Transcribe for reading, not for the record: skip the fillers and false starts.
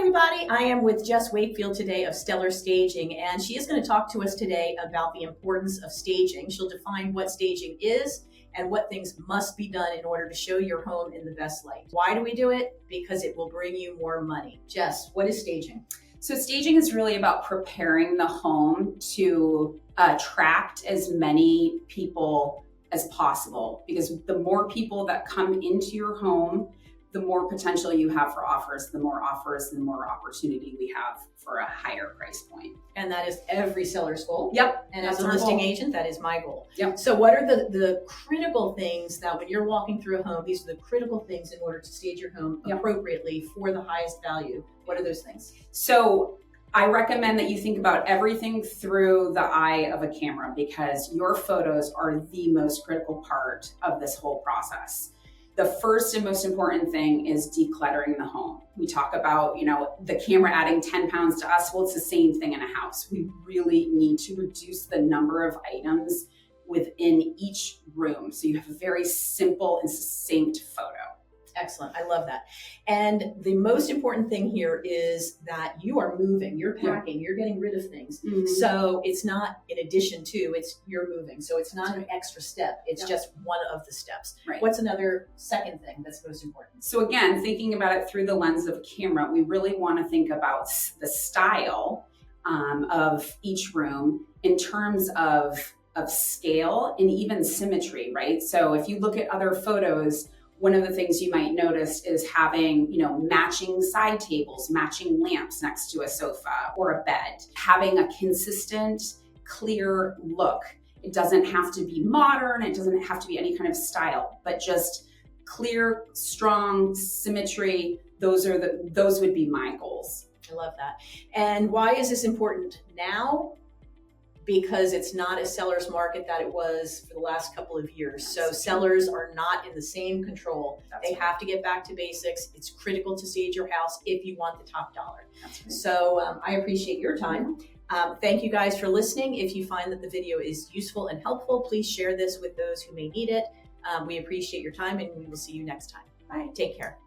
everybody. I am with Jess Wakefield today of Stellar Staging, and she is going to talk to us today about the importance of staging. She'll define what staging is and what things must be done in order to show your home in the best light. Why do we do it? Because it will bring you more money. Jess, what is staging? So staging is really about preparing the home to attract as many people as possible, because the more people that come into your home, the more potential you have for offers, the more opportunity we have for a higher price point. And that is every seller's goal. Yep. And as a listing agent, that is my goal. Yep. So what are the critical things that when you're walking through a home, these are the critical things in order to stage your home appropriately for the highest value? What are those things? So I recommend that you think about everything through the eye of a camera, because your photos are the most critical part of this whole process. The first and most important thing is decluttering the home. We talk about, the camera adding 10 pounds to us. Well, it's the same thing in a house. We really need to reduce the number of items within each room, so you have a very simple and succinct photo. Excellent. I love that. And the most important thing here is that you are moving, you're packing, you're getting rid of things. Mm-hmm. So it's not in addition to, it's you're moving. So it's not an extra step. It's just one of the steps. Right. What's another second thing that's most important? So again, thinking about it through the lens of camera, we really want to think about the style of each room in terms of scale and even symmetry, right? So if you look at other photos, one of the things you might notice is having, matching side tables, matching lamps next to a sofa or a bed, having a consistent, clear look. It doesn't have to be modern. It doesn't have to be any kind of style, but just clear, strong symmetry. Those would be my goals. I love that. And why is this important now? Because it's not a seller's market that it was for the last couple of years. So sellers are not in the same control. They have to get back to basics. It's critical to stage your house if you want the top dollar. So I appreciate your time. Thank you guys for listening. If you find that the video is useful and helpful, please share this with those who may need it. We appreciate your time, and we will see you next time. Bye. Take care.